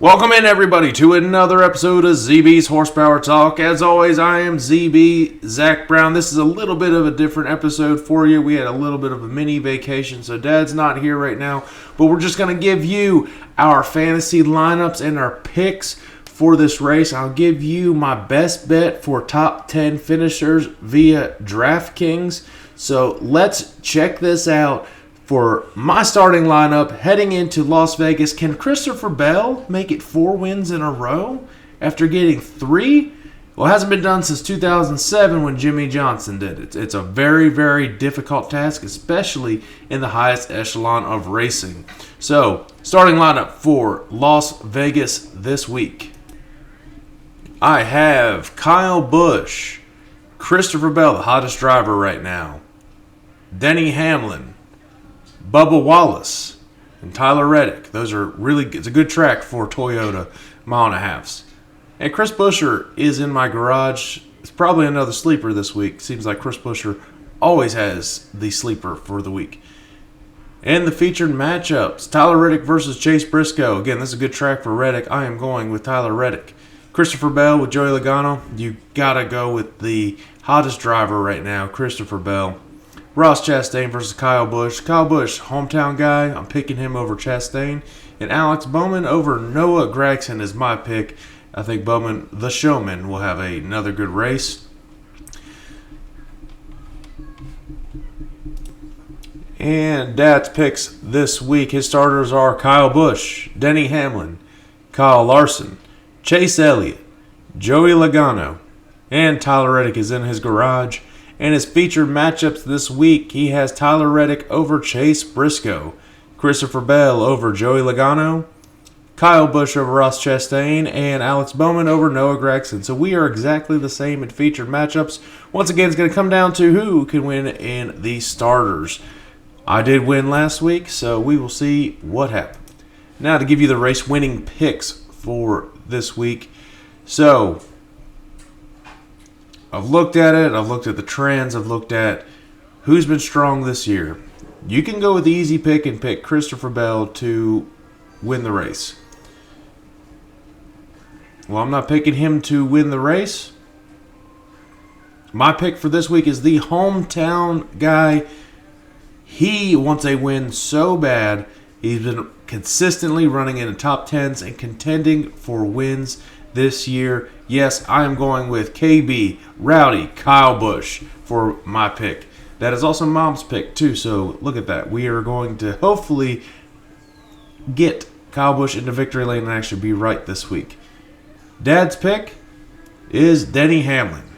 Welcome in, everybody, to another episode of ZB's Horsepower Talk. As always, I am ZB, Zach Brown. This is a little bit of a different episode for you. We had a little bit of a mini vacation, so Dad's not here right now. But we're just going to give you our fantasy lineups and our picks for this race. I'll give you my best bet for top 10 finishers via DraftKings. So let's check this out. For my starting lineup, heading into Las Vegas, can Christopher Bell make it 4 wins in a row after getting 3? Well, it hasn't been done since 2007 when Jimmy Johnson did it. It's a very, very difficult task, especially in the highest echelon of racing. So, starting lineup for Las Vegas this week. I have Kyle Busch, Christopher Bell, the hottest driver right now, Denny Hamlin, Bubba Wallace, and Tyler Reddick. It's a good track for Toyota mile and a halves. And Chris Buescher is in my garage. It's probably another sleeper this week. Seems like Chris Buescher always has the sleeper for the week. And the featured matchups, Tyler Reddick versus Chase Briscoe. Again, this is a good track for Reddick. I am going with Tyler Reddick. Christopher Bell with Joey Logano. You gotta go with the hottest driver right now, Christopher Bell. Ross Chastain versus Kyle Busch. Kyle Busch, hometown guy. I'm picking him over Chastain. And Alex Bowman over Noah Gragson is my pick. I think Bowman, the showman, will have another good race. And Dad's picks this week. His starters are Kyle Busch, Denny Hamlin, Kyle Larson, Chase Elliott, Joey Logano, and Tyler Reddick is in his garage. And his featured matchups this week, he has Tyler Reddick over Chase Briscoe, Christopher Bell over Joey Logano, Kyle Busch over Ross Chastain, and Alex Bowman over Noah Gragson. So we are exactly the same in featured matchups. Once again, it's going to come down to who can win in the starters. I did win last week, so we will see what happens. Now to give you the race winning picks for this week. So I've looked at it. I've looked at the trends. I've looked at who's been strong this year. You can go with the easy pick and pick Christopher Bell to win the race. Well, I'm not picking him to win the race. My pick for this week is the hometown guy. He wants a win so bad. He's been consistently running in the top 10s and contending for wins this year. Yes, I am going with KB, Rowdy, Kyle Busch for my pick. That is also Mom's pick too, so look at that. We are going to hopefully get Kyle Busch into victory lane and actually be right this week. Dad's pick is Denny Hamlin.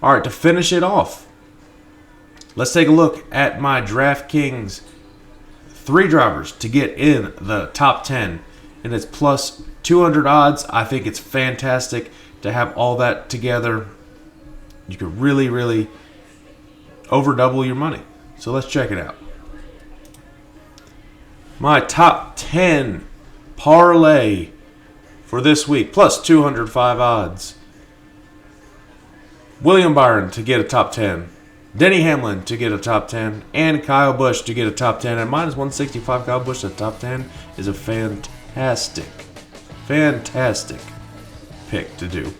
All right, to finish it off, let's take a look at my DraftKings 3 drivers to get in the top 10, and it's plus 200 odds. I think it's fantastic to have all that together. You could really, really over double your money. So let's check it out. My top 10 parlay for this week, plus 205 odds. William Byron to get a top 10. Denny Hamlin to get a top 10. And Kyle Busch to get a top 10. And minus 165 Kyle Busch to top 10 is a fantastic pick to do.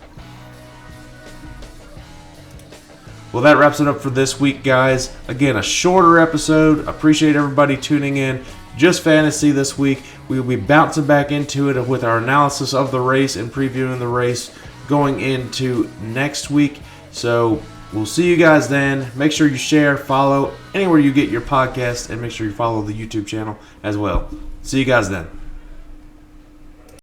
Well, that wraps it up for this week, guys. Again, a shorter episode. Appreciate everybody tuning in. Just fantasy this week. We will be bouncing back into it with our analysis of the race and previewing the race going into next week. So we'll see you guys then. Make sure you share, follow anywhere you get your podcast, and make sure you follow the YouTube channel as well. See you guys then.